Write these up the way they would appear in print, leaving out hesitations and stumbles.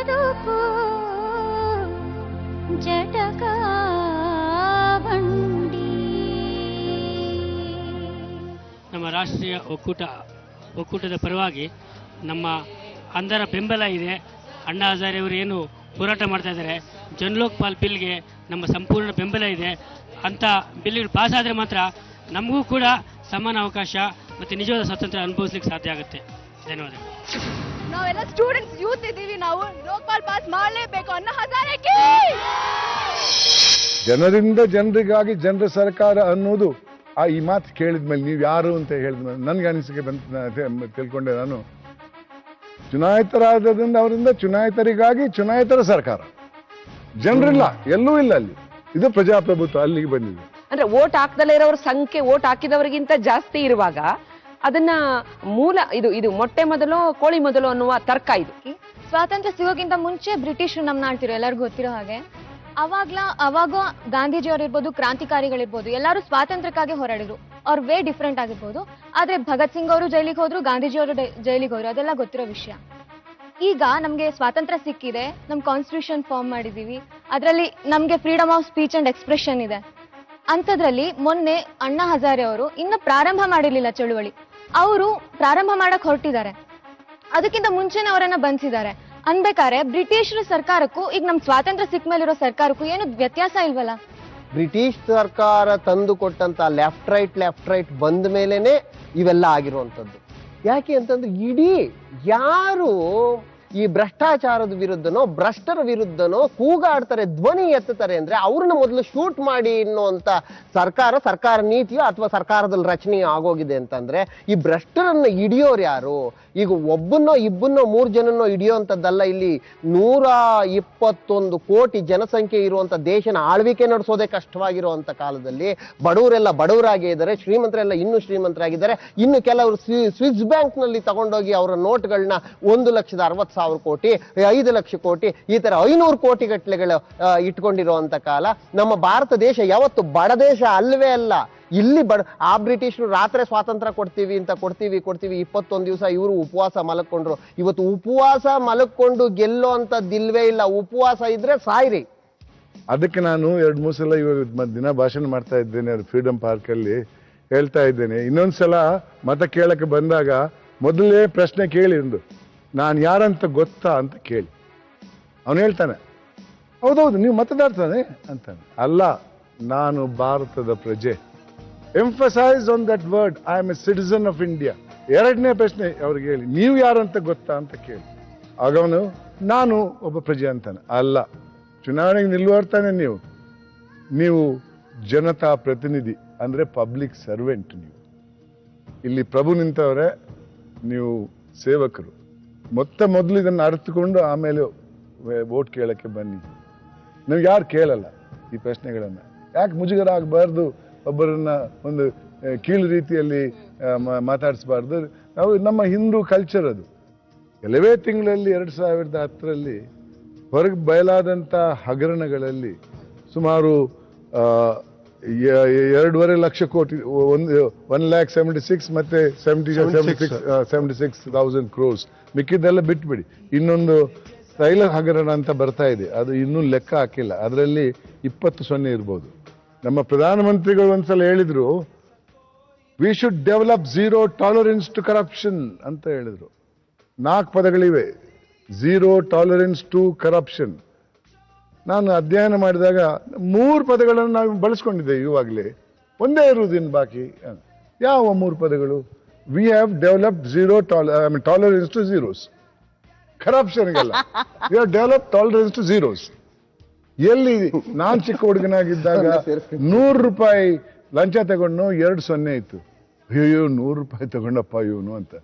ಬದುಕು ಜಟಕ ಬಂಡಿ. ನಮ್ಮ ರಾಷ್ಟ್ರೀಯ ಒಕ್ಕೂಟದ ಪರವಾಗಿ ನಮ್ಮ ಅಂಧರ ಬೆಂಬಲ ಇದೆ. ಅಣ್ಣಾ ಹಜಾರೆ ಅವರು ಏನು ಹೋರಾಟ ಮಾಡ್ತಾ ಇದ್ದಾರೆ, ಜನಲೋಕ್ಪಾಲ್ ಬಿಲ್ಗೆ ನಮ್ಮ ಸಂಪೂರ್ಣ ಬೆಂಬಲ ಇದೆ. ಅಂತ ಬಿಲ್ಗಳು ಪಾಸ್ ಆದರೆ ಮಾತ್ರ ನಮಗೂ ಕೂಡ ಸಮಾನ ಅವಕಾಶ ಮತ್ತು ನಿಜವಾದ ಸ್ವಾತಂತ್ರ್ಯ ಅನುಭವಿಸ್ಲಿಕ್ಕೆ ಸಾಧ್ಯ ಆಗುತ್ತೆ. ಧನ್ಯವಾದಗಳು. ನಾವೆಲ್ಲ ಸ್ಟೂಡೆಂಟ್ಸ್ ಯೂತ್ ಇದ್ದೀವಿ, ನಾವು ಲೋಕಪಾಲ್ ಪಾಸ್ ಮಾಡಲೇಬೇಕು. ಅಣ್ಣಾ ಹಜಾರೆಗೆ ಜನರಿಂದ ಜನರಿಗಾಗಿ ಜನರ ಸರ್ಕಾರ ಅನ್ನೋದು ಈ ಮಾತು ಕೇಳಿದ್ಮೇಲೆ ನೀವು ಯಾರು ಅಂತ ಹೇಳಿದ್ಮೇಲೆ ನನಗೆ ಅನಿಸಿಕೆ ಬಂತು, ತಿಳ್ಕೊಂಡೆ ನಾನು. ಚುನಾಯಿತರಾದ್ರಿಂದ ಅವರಿಂದ ಚುನಾಯಿತರಿಗಾಗಿ ಚುನಾಯಿತರ ಸರ್ಕಾರ, ಜನರಿಲ್ಲ, ಎಲ್ಲೂ ಇಲ್ಲ ಅಲ್ಲಿ. ಇದು ಪ್ರಜಾಪ್ರಭುತ್ವ ಅಲ್ಲಿಗೆ ಬಂದಿದೆ. ಅಂದ್ರೆ ವೋಟ್ ಹಾಕ್ದಲ್ಲೇ ಇರೋರ ಸಂಖ್ಯೆ ವೋಟ್ ಹಾಕಿದವರಿಗಿಂತ ಜಾಸ್ತಿ ಇರುವಾಗ ಅದನ್ನ ಮೂಲ ಇದು ಮೊಟ್ಟೆ ಮೊದಲು ಕೋಳಿ ಮೊದಲು ಅನ್ನುವ ತರ್ಕ ಇದು. ಸ್ವಾತಂತ್ರ್ಯ ಸಿಗೋಕ್ಕಿಂತ ಮುಂಚೆ ಬ್ರಿಟಿಷರು ನಮ್ನ ಆಳ್ತಿರೋ, ಎಲ್ಲರಿಗೂ ಗೊತ್ತಿರೋ ಹಾಗೆ. ಅವಾಗ ಗಾಂಧೀಜಿಯವರಿರ್ಬೋದು, ಕ್ರಾಂತಿಕಾರಿಗಳಿರ್ಬೋದು, ಎಲ್ಲರೂ ಸ್ವಾತಂತ್ರ್ಯಕ್ಕಾಗಿ ಹೋರಾಡಿದ್ರು. ಅವ್ರ ವೇ ಡಿಫ್ರೆಂಟ್ ಆಗಿರ್ಬೋದು, ಆದ್ರೆ ಭಗತ್ ಸಿಂಗ್ ಅವರು ಜೈಲಿಗೆ ಹೋದ್ರು, ಗಾಂಧೀಜಿಯವರು ಜೈಲಿಗೆ ಹೋದ್ರು, ಅದೆಲ್ಲ ಗೊತ್ತಿರೋ ವಿಷಯ. ಈಗ ನಮ್ಗೆ ಸ್ವಾತಂತ್ರ್ಯ ಸಿಕ್ಕಿದೆ, ನಮ್ ಕಾನ್ಸ್ಟಿಟ್ಯೂಷನ್ ಫಾರ್ಮ್ ಮಾಡಿದೀವಿ, ಅದರಲ್ಲಿ ನಮ್ಗೆ freedom of speech and expression ಇದೆ. ಅಂಥದ್ರಲ್ಲಿ ಮೊನ್ನೆ ಅಣ್ಣಾ ಹಜಾರೆ ಅವರು ಇನ್ನು ಪ್ರಾರಂಭ ಮಾಡಿರ್ಲಿಲ್ಲ ಚಳುವಳಿ, ಅವರು ಪ್ರಾರಂಭ ಮಾಡಕ್ ಹೊರಟಿದ್ದಾರೆ. ಅದಕ್ಕಿಂತ ಮುಂಚೆನೆ ಅವರನ್ನ ಬಂಧಿಸಿದ್ದಾರೆ. ಅನ್ಬೇಕಾದ್ರೆ ಬ್ರಿಟಿಷರ ಸರ್ಕಾರಕ್ಕೂ ಈಗ ನಮ್ ಸ್ವಾತಂತ್ರ್ಯ ಸಿಕ್ಕ ಮೇಲಿರೋ ಸರ್ಕಾರಕ್ಕೂ ಏನು ವ್ಯತ್ಯಾಸ ಇಲ್ವಲ್ಲ? ಬ್ರಿಟಿಷ್ ಸರ್ಕಾರ ತಂದು ಕೊಟ್ಟಂತ ಲೆಫ್ಟ್ ರೈಟ್ ಬಂದ ಮೇಲೇನೆ ಇವೆಲ್ಲ ಆಗಿರುವಂತದ್ದು. ಯಾಕೆ ಅಂತಂದ್ರೆ ಇಡೀ ಯಾರು ಈ ಭ್ರಷ್ಟಾಚಾರದ ವಿರುದ್ಧನೋ ಭ್ರಷ್ಟರ ವಿರುದ್ಧನೋ ಕೂಗಾಡ್ತಾರೆ, ಧ್ವನಿ ಎತ್ತುತ್ತಾರೆ ಅಂದ್ರೆ ಅವ್ರನ್ನ ಮೊದಲು ಶೂಟ್ ಮಾಡಿ ಅನ್ನುವಂತ ಸರ್ಕಾರ ನೀತಿಯೋ ಅಥವಾ ಸರ್ಕಾರದಲ್ಲಿ ರಚನೆಯೋ ಆಗೋಗಿದೆ. ಅಂತಂದ್ರೆ ಈ ಭ್ರಷ್ಟರನ್ನ ಹಿಡಿಯೋರು ಯಾರು? ಈಗ ಒಬ್ಬನ್ನೋ ಇಬ್ಬನ್ನೋ 3 ಜನನೋ ಹಿಡಿಯೋಂಥದ್ದಲ್ಲ. ಇಲ್ಲಿ 121 ಕೋಟಿ ಜನಸಂಖ್ಯೆ ಇರುವಂತ ದೇಶನ ಆಳ್ವಿಕೆ ನಡೆಸೋದೇ ಕಷ್ಟವಾಗಿರುವಂತ ಕಾಲದಲ್ಲಿ ಬಡವರೆಲ್ಲ ಬಡವರಾಗೇ ಇದ್ದಾರೆ, ಶ್ರೀಮಂತರೆಲ್ಲ ಇನ್ನೂ ಶ್ರೀಮಂತರಾಗಿದ್ದಾರೆ. ಇನ್ನು ಕೆಲವರು ಸ್ವಿಸ್ ಬ್ಯಾಂಕ್ ನಲ್ಲಿ ತಗೊಂಡೋಗಿ ಅವರ ನೋಟ್ಗಳನ್ನ 1,60,000 ಕೋಟಿ, 5 ಲಕ್ಷ ಕೋಟಿ, ಈ ತರ 500 ಕೋಟಿ ಗಟ್ಟಲೆಗಳು ಇಟ್ಕೊಂಡಿರುವಂತ ಕಾಲ. ನಮ್ಮ ಭಾರತ ದೇಶ ಯಾವತ್ತು ಬಡ ದೇಶ ಅಲ್ವೇ ಅಲ್ಲ. ಇಲ್ಲಿ ಆ ಬ್ರಿಟಿಷರು ರಾತ್ರಿ ಸ್ವಾತಂತ್ರ್ಯ ಕೊಡ್ತೀವಿ 21 ದಿವಸ ಇವರು ಉಪವಾಸ ಮಲಕೊಂಡ್ರು. ಇವತ್ತು ಉಪವಾಸ ಮಲಕೊಂಡು ಗೆಲ್ಲೋ ಅಂತದ್ದಿಲ್ವೇ ಇಲ್ಲ. ಉಪವಾಸ ಇದ್ರೆ ಸಾಯ್ರಿ. ಅದಕ್ಕೆ ನಾನು 2-3 ಸಲ ಇವಾಗ ದಿನ ಭಾಷಣ ಮಾಡ್ತಾ ಇದ್ದೇನೆ ಫ್ರೀಡಮ್ ಪಾರ್ಕ್ ಅಲ್ಲಿ, ಹೇಳ್ತಾ ಇದ್ದೇನೆ. ಇನ್ನೊಂದ್ಸಲ ಮತ ಕೇಳಕ್ಕೆ ಬಂದಾಗ ಮೊದಲೇ ಪ್ರಶ್ನೆ ಕೇಳಿ, ನಾನು ಯಾರಂತ ಗೊತ್ತಾ ಅಂತ ಕೇಳಿ. ಅವನು ಹೇಳ್ತಾನೆ, ಹೌದೌದು ನೀವು ಮತದಾರ್ತಾನೆ ಅಂತಾನೆ. ಅಲ್ಲ, ನಾನು ಭಾರತದ ಪ್ರಜೆ. Emphasise on that word, I am A citizen of India. 2ನೇ ಪ್ರಶ್ನೆ ಅವ್ರಿಗೆ ಹೇಳಿ, ನೀವು ಯಾರಂತ ಗೊತ್ತಾ ಅಂತ ಕೇಳಿ. ಆಗ ಅವನು ನಾನು ಒಬ್ಬ ಪ್ರಜೆ ಅಂತಾನೆ. ಅಲ್ಲ, ಚುನಾವಣೆಗೆ ನಿಲ್ಲುವರ್ತಾನೆ ನೀವು ಜನತಾ ಪ್ರತಿನಿಧಿ, ಅಂದ್ರೆ ಪಬ್ಲಿಕ್ ಸರ್ವೆಂಟ್. ನೀವು ಇಲ್ಲಿ ಪ್ರಭು ನಿಂತವರೇ, ನೀವು ಸೇವಕರು. ಮೊದಲು ಇದನ್ನು ಅರ್ಥಕೊಂಡು ಆಮೇಲೆ ವೋಟ್ ಕೇಳಕ್ಕೆ ಬನ್ನಿ. ನೀವು ಯಾರು ಕೇಳಲ್ಲ ಈ ಪ್ರಶ್ನೆಗಳನ್ನ. ಯಾಕೆ ಮುಜುಗರ ಆಗಬಾರ್ದು, ಒಬ್ಬರನ್ನ ಒಂದು ಕೀಳು ರೀತಿಯಲ್ಲಿ ಮಾತಾಡಿಸಬಾರ್ದು. ನಾವು ನಮ್ಮ ಹಿಂದೂ ಕಲ್ಚರ್ ಅದು. ಕೆಲವೇ ತಿಂಗಳಲ್ಲಿ 2010ರಲ್ಲಿ ಹೊರಗೆ ಬಯಲಾದಂಥ ಹಗರಣಗಳಲ್ಲಿ ಸುಮಾರು 2.5 ಲಕ್ಷ ಕೋಟಿ, 1,76,000 ಮತ್ತೆ 76,000 crores. ಮಿಕ್ಕಿದ್ದೆಲ್ಲ ಬಿಟ್ಬಿಡಿ. ಇನ್ನೊಂದು ತೈಲ ಹಗರಣ ಅಂತ ಬರ್ತಾ ಇದೆ, ಅದು ಇನ್ನೂ ಲೆಕ್ಕ ಹಾಕಿಲ್ಲ. ಅದರಲ್ಲಿ 20 ಇರ್ಬೋದು. ನಮ್ಮ ಪ್ರಧಾನಮಂತ್ರಿಗಳು ಒಂದ್ಸಲ ಹೇಳಿದ್ರು, we should develop zero tolerance to corruption ಅಂತ ಹೇಳಿದ್ರು. 4 ಪದಗಳಿವೆ, ಝೀರೋ ಟಾಲರೆನ್ಸ್ ಟು ಕರಪ್ಷನ್. ನಾನು ಅಧ್ಯಯನ ಮಾಡಿದಾಗ 3 ಪದಗಳನ್ನು ನಾವು ಬಳಸ್ಕೊಂಡಿದ್ದೇವೆ ಇವಾಗಲೇ, ಒಂದೇ ಇರುವುದಿನ್ ಬಾಕಿ. ಯಾವ 3 ಪದಗಳು? We have developed zero tolerance to zeros. ಕರಪ್ಷನ್ಗೆಲ್ಲ we have develop tolerance to zeros. ಎಲ್ಲಿ ನಾನ್ ಚಿಕ್ಕ ಹುಡುಗನಾಗಿದ್ದಾಗ 100 ರೂಪಾಯಿ ಲಂಚ ತಗೊಂಡು 2 ಇತ್ತು. ಅಯ್ಯೋ 100 ರೂಪಾಯಿ ತಗೊಂಡಪ್ಪ ಇವನು ಅಂತ.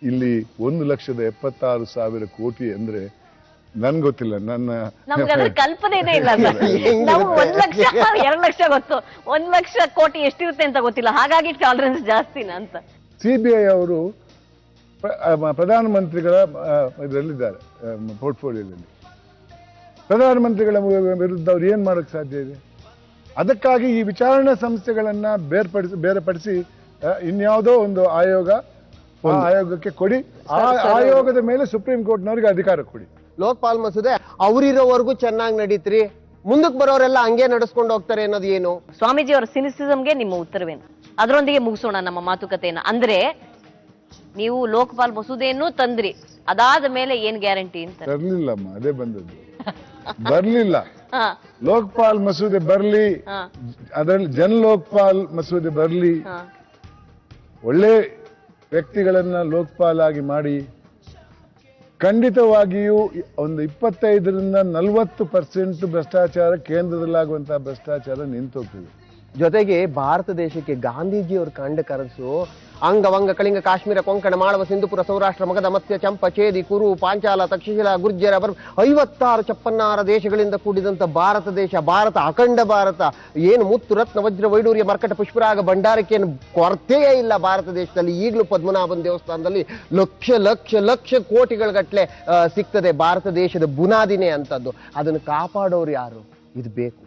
ಇಲ್ಲಿ 1,76,000 ಕೋಟಿ ಅಂದ್ರೆ ನನ್ ಗೊತ್ತಿಲ್ಲ, ನನ್ನ ಕಲ್ಪನೆನೇ ಇಲ್ಲ. ನಾವು 1 ಲಕ್ಷ 2 ಲಕ್ಷ ಗೊತ್ತು, 1 ಲಕ್ಷ ಕೋಟಿ ಎಷ್ಟಿರುತ್ತೆ ಅಂತ ಗೊತ್ತಿಲ್ಲ. ಹಾಗಾಗಿ ಟಾಲರೆನ್ಸ್ ಜಾಸ್ತಿನ ಅಂತ. CBI ಅವರು ಪ್ರಧಾನಮಂತ್ರಿಗಳ ಇದರಲ್ಲಿದ್ದಾರೆ, ಪೋರ್ಟ್ಫೋಲಿಯೋದಲ್ಲಿ. ಪ್ರಧಾನಮಂತ್ರಿಗಳ ವಿರುದ್ಧ ಅವ್ರು ಏನ್ ಮಾಡಕ್ ಸಾಧ್ಯ ಇದೆ? ಅದಕ್ಕಾಗಿ ಈ ವಿಚಾರಣಾ ಸಂಸ್ಥೆಗಳನ್ನ ಬೇರೆಪಡಿಸಿ ಇನ್ಯಾವುದೋ ಒಂದು ಆಯೋಗಕ್ಕೆ ಕೊಡಿ. ಆ ಆಯೋಗದ ಮೇಲೆ ಸುಪ್ರೀಂ ಕೋರ್ಟ್ನವರಿಗೆ ಅಧಿಕಾರ ಕೊಡಿ. ಲೋಕಪಾಲ್ ಮಸೂದೆ ಅವ್ರಿರೋವರೆಗೂ ಚೆನ್ನಾಗಿ ನಡೀತ್ರಿ, ಮುಂದಕ್ಕೆ ಬರೋರೆಲ್ಲ ಹಂಗೆ ನಡೆಸ್ಕೊಂಡು ಹೋಗ್ತಾರೆ ಅನ್ನೋದು ಏನು? ಸ್ವಾಮೀಜಿ ಅವರ ಸಿನಿಸಿಸಮ್ಗೆ ನಿಮ್ಮ ಉತ್ತರವೇನು? ಅದರೊಂದಿಗೆ ಮುಗಿಸೋಣ ನಮ್ಮ ಮಾತುಕತೆಯನ್ನ. ಅಂದ್ರೆ ನೀವು ಲೋಕಪಾಲ್ ಮಸೂದೆಯನ್ನು ತಂದ್ರಿ, ಅದಾದ ಮೇಲೆ ಏನ್ ಗ್ಯಾರಂಟಿ ಅಂತ? ತರ್ಲಿಲ್ಲಮ್ಮ, ಅದೇ ಬಂದದ್ದು. ಬರ್ಲಿಲ್ಲ. ಹಾ, ಲೋಕಪಾಲ್ ಮಸೂದೆ ಬರ್ಲಿ, ಹಾ, ಅದರಲ್ಲಿ ಜನ್ ಲೋಕಪಾಲ್ ಮಸೂದೆ ಬರ್ಲಿ, ಹಾ. ಒಳ್ಳೆ ವ್ಯಕ್ತಿಗಳನ್ನ ಲೋಕಪಾಲ್ ಆಗಿ ಮಾಡಿ ಖಂಡಿತವಾಗಿಯೂ ಒಂದು 25-40% ಭ್ರಷ್ಟಾಚಾರ, ಕೇಂದ್ರದಲ್ಲಾಗುವಂತಹ ಭ್ರಷ್ಟಾಚಾರ ನಿಂತೋಗ್ತದೆ. ಜೊತೆಗೆ ಭಾರತ ದೇಶಕ್ಕೆ ಗಾಂಧೀಜಿಯವರು ಕಂಡ ಕನಸು ಅಂಗವಂಗ ಕಳಿಂಗ ಕಾಶ್ಮೀರ ಕೊಂಕಣ ಮಾಳವ ಸಿಂಧುಪುರ ಸೌರಾಷ್ಟ್ರ ಮಗಧ ಮತ್ಸ್ಯ ಚಂಪ ಛೇದಿ ಕುರು ಪಾಂಚಾಲ ತಕ್ಷಶಿಲ ಗುರ್ಜರ 56 ದೇಶಗಳಿಂದ ಕೂಡಿದಂತ ಭಾರತ ದೇಶ, ಭಾರತ ಅಖಂಡ ಭಾರತ, ಏನು ಮುತ್ತು ರತ್ನ ವಜ್ರ ವೈಡೂರ್ಯ ಮರ್ಕಟ ಪುಷ್ಪರಾಗ ಭಂಡಾರಕ್ಕೇನು ಕೊರತೆಯೇ ಇಲ್ಲ ಭಾರತ ದೇಶದಲ್ಲಿ. ಈಗಲೂ ಪದ್ಮನಾಭನ ದೇವಸ್ಥಾನದಲ್ಲಿ ಲಕ್ಷ ಲಕ್ಷ ಲಕ್ಷ ಕೋಟಿಗಳ ಗಟ್ಟಲೆ ಸಿಗ್ತದೆ. ಭಾರತ ದೇಶದ ಬುನಾದಿನೇ ಅಂತದ್ದು. ಅದನ್ನು ಕಾಪಾಡೋರು ಯಾರು? ಇದು ಬೇಕು.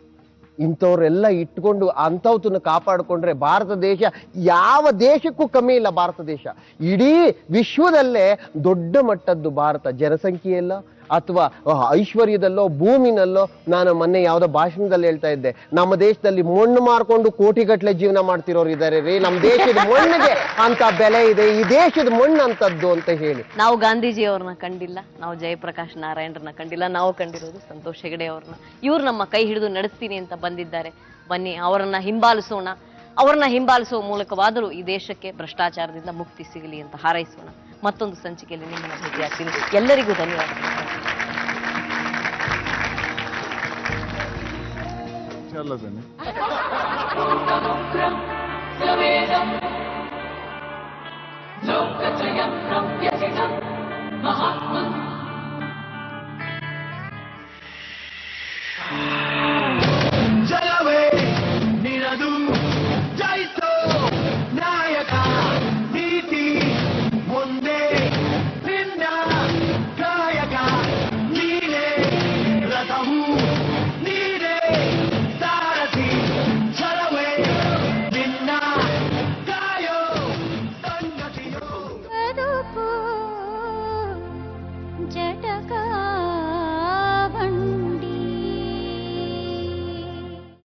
ಇಂಥವ್ರೆಲ್ಲ ಇಟ್ಕೊಂಡು ಅಂಥವ್ತನ್ನ ಕಾಪಾಡಿಕೊಂಡ್ರೆ ಭಾರತ ದೇಶ ಯಾವ ದೇಶಕ್ಕೂ ಕಮ್ಮಿ ಇಲ್ಲ. ಭಾರತ ದೇಶ ಇಡೀ ವಿಶ್ವದಲ್ಲೇ ದೊಡ್ಡ ಮಟ್ಟದ್ದು ಭಾರತ, ಜನಸಂಖ್ಯೆಯಲ್ಲ ಅಥವಾ ಐಶ್ವರ್ಯದಲ್ಲೋ ಭೂಮಿನಲ್ಲೋ. ನಾನು ಮೊನ್ನೆ ಯಾವುದೋ ಭಾಷಣದಲ್ಲಿ ಹೇಳ್ತಾ ಇದ್ದೆ, ನಮ್ಮ ದೇಶದಲ್ಲಿ ಮಣ್ಣು ಮಾರ್ಕೊಂಡು ಕೋಟಿಗಟ್ಟಲೆ ಜೀವನ ಮಾಡ್ತಿರೋರು ಇದ್ದಾರೆ ರೀ. ನಮ್ಮ ದೇಶದ ಮಣ್ಣಿಗೆ ಅಂತ ಬೆಲೆ ಇದೆ, ಈ ದೇಶದ ಮಣ್ಣು ಅಂತದ್ದು ಅಂತ ಹೇಳಿ. ನಾವು ಗಾಂಧೀಜಿ ಅವ್ರನ್ನ ಕಂಡಿಲ್ಲ, ನಾವು ಜಯಪ್ರಕಾಶ್ ನಾರಾಯಣರನ್ನ ಕಂಡಿಲ್ಲ, ನಾವು ಕಂಡಿರೋದು ಸಂತೋಷ್ ಹೆಗಡೆ ಅವ್ರನ್ನ. ಇವ್ರು ನಮ್ಮ ಕೈ ಹಿಡಿದು ನಡೆಸ್ತೀನಿ ಅಂತ ಬಂದಿದ್ದಾರೆ. ಬನ್ನಿ ಅವರನ್ನ ಹಿಂಬಾಲಿಸೋಣ. ಅವರನ್ನ ಹಿಂಬಾಲಿಸುವ ಮೂಲಕವಾದರೂ ಈ ದೇಶಕ್ಕೆ ಭ್ರಷ್ಟಾಚಾರದಿಂದ ಮುಕ್ತಿ ಸಿಗಲಿ ಅಂತ ಹಾರೈಸೋಣ. ಮತ್ತೊಂದು ಸಂಚಿಕೆಯಲ್ಲಿ ನಿಮ್ಮನ್ನ ಭೇಟಿಯಾಗ್ತೀನಿ. ಎಲ್ಲರಿಗೂ ಧನ್ಯವಾದ.